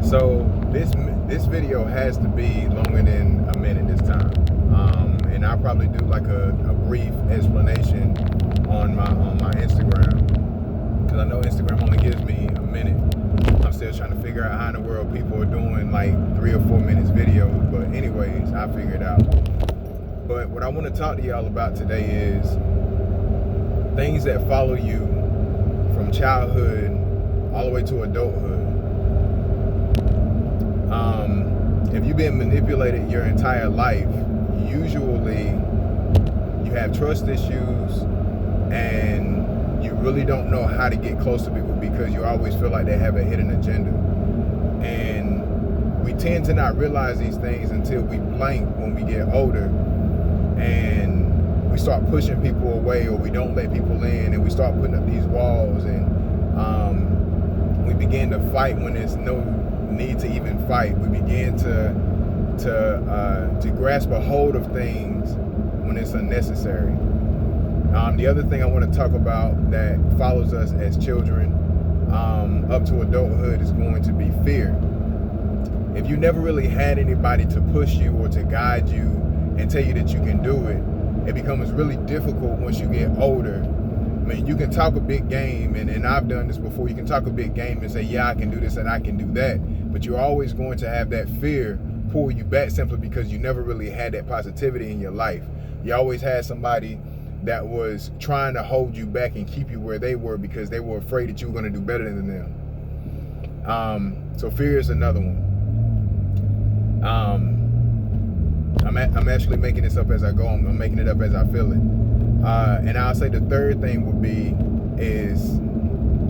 So this video has to be longer than a minute this time, and I'll probably do like a brief explanation on my Instagram, because I know Instagram only gives me a minute. I'm still trying to figure out how in the world people are doing like 3 or 4 minutes videos, but anyways, I figure it out. But what I want to talk to y'all about today is things that follow you from childhood all the way to adulthood. If you've been manipulated your entire life, usually you have trust issues and you really don't know how to get close to people because you always feel like they have a hidden agenda. And we tend to not realize these things until we blank when we get older, and we start pushing people away, or we don't let people in, and we start putting up these walls, and we begin to fight when there's no need to even fight. We begin to grasp a hold of things when it's unnecessary. The other thing I want to talk about that follows us as children up to adulthood is going to be fear. If you never really had anybody to push you or to guide you and tell you that you can do it, it becomes really difficult once you get older. I mean, you can talk a big game, and I've done this before. You can talk a big game and say, yeah, I can do this and I can do that. But you're always going to have that fear pull you back simply because you never really had that positivity in your life. You always had somebody that was trying to hold you back and keep you where they were because they were afraid that you were going to do better than them. So fear is another one. I'm actually making this up as I go. I'm making it up as I feel it. And I'll say the third thing would be is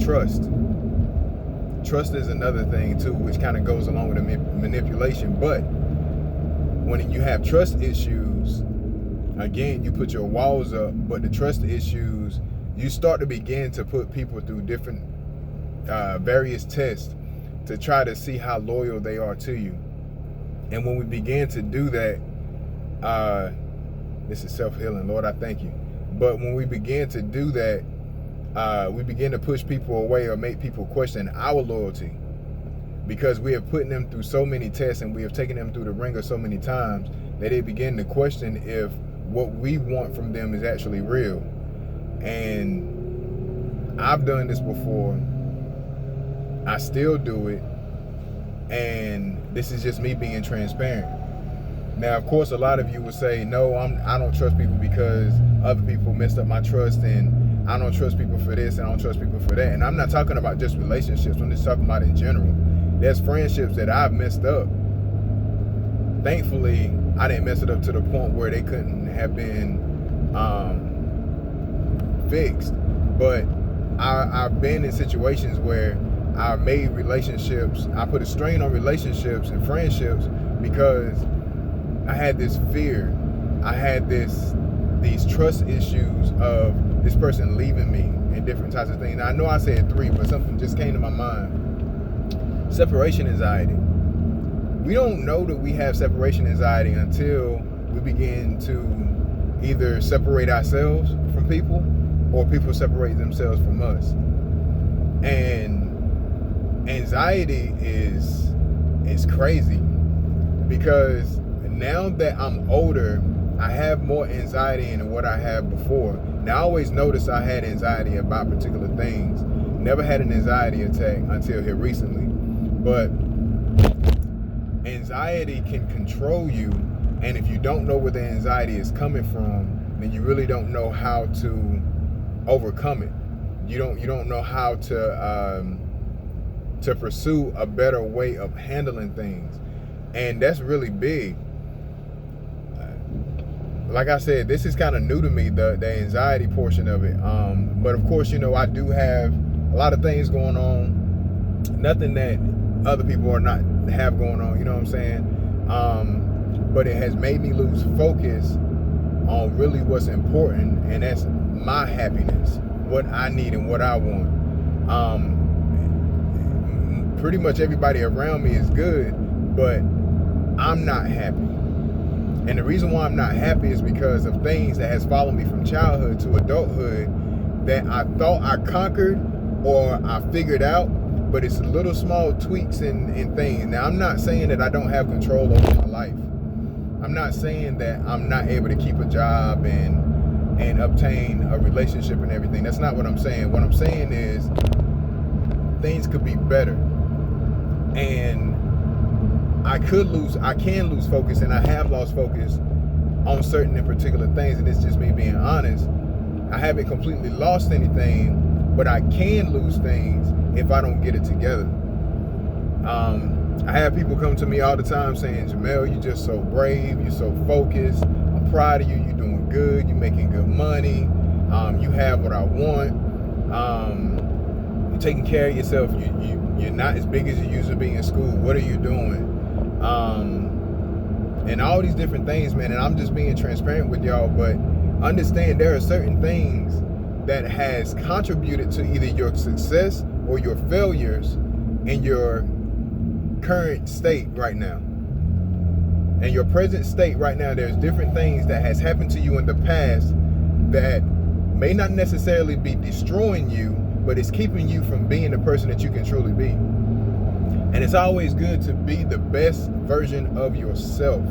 trust. Trust is another thing too, which kind of goes along with the manipulation. But when you have trust issues, again, you put your walls up, but the trust issues, you start to begin to put people through different various tests to try to see how loyal they are to you. And when we begin to do that, this is self-healing, Lord, I thank you. But when we begin to do that, we begin to push people away or make people question our loyalty, because we have put them through so many tests and we have taken them through the ringer so many times that they begin to question if what we want from them is actually real. And I've done this before. I still do it. And this is just me being transparent. Now, of course, a lot of you would say, no, I don't trust people because other people messed up my trust, and I don't trust people for this, and I don't trust people for that. And I'm not talking about just relationships. I'm just talking about in general. There's friendships that I've messed up. Thankfully, I didn't mess it up to the point where they couldn't have been fixed. But I've been in situations where I made relationships, I put a strain on relationships and friendships because I had this fear. I had these trust issues of this person leaving me and different types of things. Now, I know I said 3, but something just came to my mind. Separation anxiety. We don't know that we have separation anxiety until we begin to either separate ourselves from people or people separate themselves from us. And anxiety is crazy, because now that I'm older, I have more anxiety than what I had before. Now, I always noticed I had anxiety about particular things. Never had an anxiety attack until here recently. But anxiety can control you, and if you don't know where the anxiety is coming from, then you really don't know how to overcome it. You don't know how to pursue a better way of handling things, and that's really big. Like I said, this is kind of new to me, the anxiety portion of it. But of course, I do have a lot of things going on. Nothing that other people are not have going on, you know what I'm saying? But it has made me lose focus on really what's important, and that's my happiness, what I need and what I want. Pretty much everybody around me is good, but I'm not happy. And the reason why I'm not happy is because of things that has followed me from childhood to adulthood that I thought I conquered or I figured out, but it's little small tweaks and things. Now, I'm not saying that I don't have control over my life. I'm not saying that I'm not able to keep a job and obtain a relationship and everything. That's not what I'm saying. What I'm saying is things could be better. And I can lose focus, and I have lost focus on certain and particular things, and it's just me being honest. I haven't completely lost anything, but I can lose things if I don't get it together. I have people come to me all the time saying, Jamel, you're just so brave, you're so focused, I'm proud of you, you're doing good, you're making good money, you have what I want, you're taking care of yourself, you're not as big as you used to be in school, what are you doing? And all these different things, man, and I'm just being transparent with y'all, but understand there are certain things that has contributed to either your success or your failures in your current state right now. In your present state right now, there's different things that has happened to you in the past that may not necessarily be destroying you, but it's keeping you from being the person that you can truly be. And it's always good to be the best version of yourself.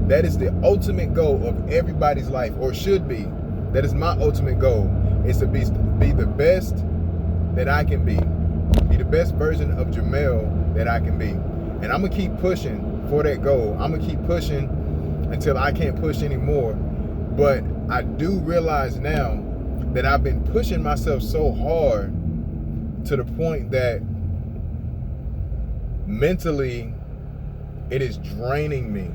That is the ultimate goal of everybody's life, or should be. That is my ultimate goal, is to be the best that I can be. Be the best version of Jamel that I can be. And I'm going to keep pushing for that goal. I'm going to keep pushing until I can't push anymore. But I do realize now that I've been pushing myself so hard to the point that mentally it is draining me.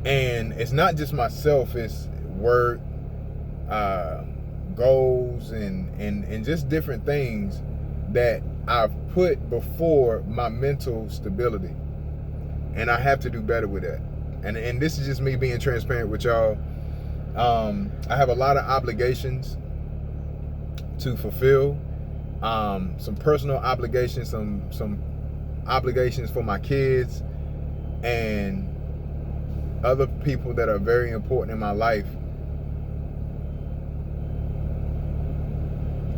And it's not just myself, it's work, goals, and just different things that I've put before my mental stability. And I have to do better with that. And this is just me being transparent with y'all. I have a lot of obligations to fulfill. Some personal obligations, some obligations for my kids, and other people that are very important in my life.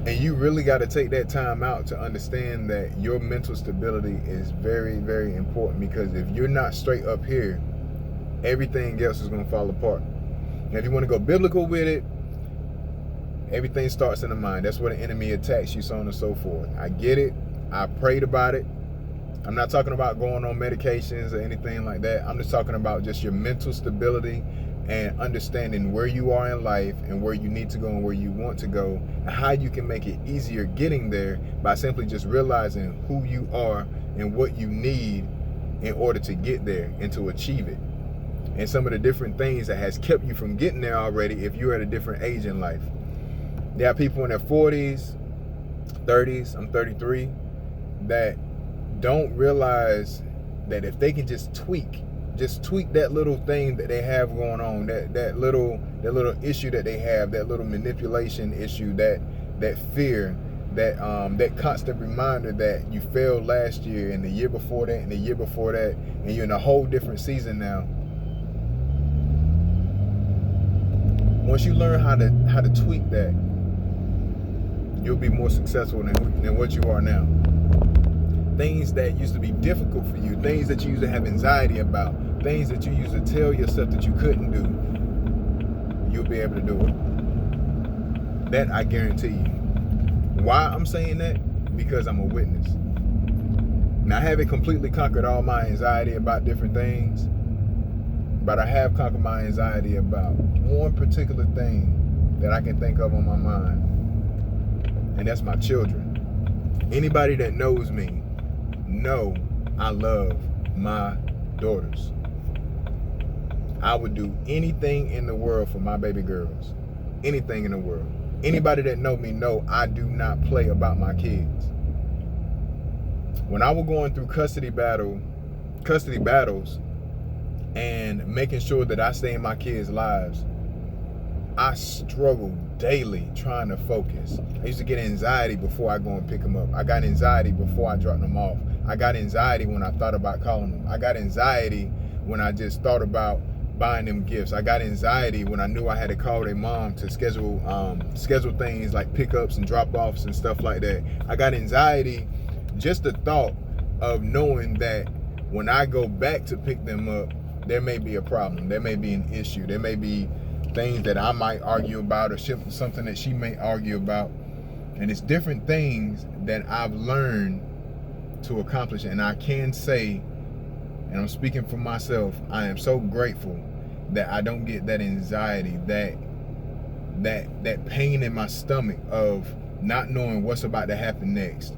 And you really got to take that time out to understand that your mental stability is very, very important, because if you're not straight up here, everything else is going to fall apart. And if you want to go biblical with it, everything starts in the mind. That's where the enemy attacks you, so on and so forth. I get it. I prayed about it. I'm not talking about going on medications or anything like that. I'm just talking about just your mental stability and understanding where you are in life and where you need to go and where you want to go, and how you can make it easier getting there by simply just realizing who you are and what you need in order to get there and to achieve it. And some of the different things that has kept you from getting there already if you're at a different age in life. There are people in their 40s, 30s, I'm 33, that don't realize that if they can just tweak that little thing that they have going on, that little issue that they have, that little manipulation issue, that fear, that constant reminder that you failed last year and the year before that and the year before that, and you're in a whole different season now. Once you learn how to tweak that, you'll be more successful than what you are now. Things that used to be difficult for you, things that you used to have anxiety about, things that you used to tell yourself that you couldn't do, you'll be able to do it. That I guarantee you. Why I'm saying that? Because I'm a witness. Now, I haven't completely conquered all my anxiety about different things, but I have conquered my anxiety about one particular thing that I can think of on my mind, and that's my children. Anybody that knows me know I love my daughters. I would do anything in the world for my baby girls. Anything in the world. Anybody that know me know I do not play about my kids. When I was going through custody battles and making sure that I stay in my kids' lives, I struggled daily trying to focus. I used to get anxiety before I go and pick them up. I got anxiety before I drop them off. I got anxiety when I thought about calling them. I got anxiety when I just thought about buying them gifts. I got anxiety when I knew I had to call their mom to schedule things like pickups and drop-offs and stuff like that. I got anxiety just the thought of knowing that when I go back to pick them up, there may be a problem, there may be an issue, there may be things that I might argue about, or something that she may argue about. And it's different things that I've learned to accomplish. And I can say, and I'm speaking for myself, I am so grateful that I don't get that anxiety, that pain in my stomach of not knowing what's about to happen next.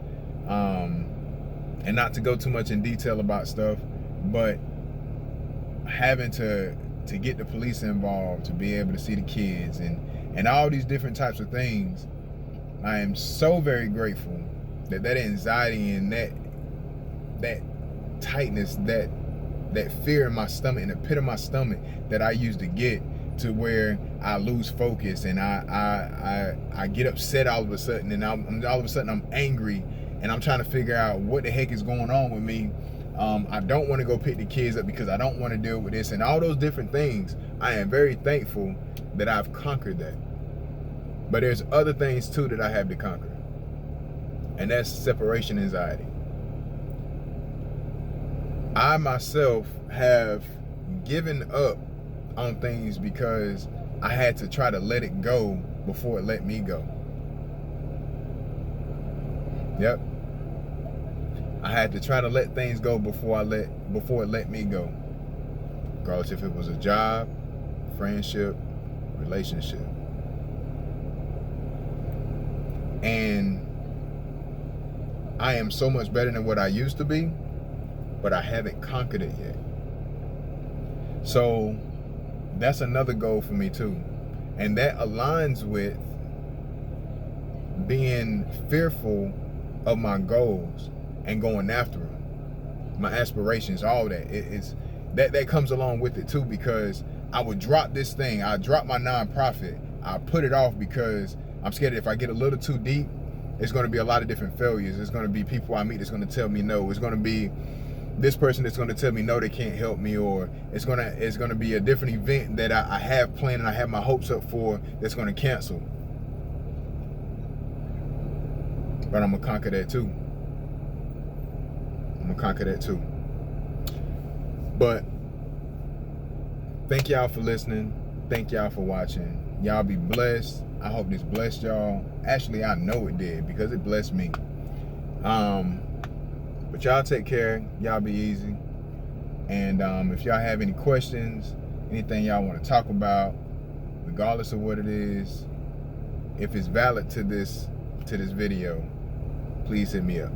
And not to go too much in detail about stuff, but having to get the police involved to be able to see the kids and all these different types of things. I am so very grateful that anxiety and that tightness, that fear in my stomach, in the pit of my stomach that I used to get, to where I lose focus and I get upset all of a sudden, and all of a sudden I'm angry, and I'm trying to figure out what the heck is going on with me. I don't want to go pick the kids up because I don't want to deal with this, and all those different things. I am very thankful that I've conquered that. But there's other things too that I have to conquer, and that's separation anxiety. I myself have given up on things because I had to try to let it go before it let me go. Yep. I had to try to let things go before it let me go. Regardless if it was a job, friendship, relationship. And I am so much better than what I used to be, but I haven't conquered it yet. So that's another goal for me too. And that aligns with being fearful of my goals and going after them, my aspirations, all that. That comes along with it too, because I would drop this thing. I drop my nonprofit. I put it off because I'm scared that if I get a little too deep, it's going to be a lot of different failures. There's going to be people I meet that's going to tell me no. It's going to be this person that's going to tell me no, they can't help me, or it's going to be a different event that I have planned and I have my hopes up for that's going to cancel. But I'm going to conquer that too. But thank y'all for listening. Thank y'all for watching. Y'all be blessed. I hope this blessed y'all. Actually, I know it did, because it blessed me. But y'all take care. Y'all be easy. And if y'all have any questions, anything y'all want to talk about, regardless of what it is, if it's valid to this video, please hit me up.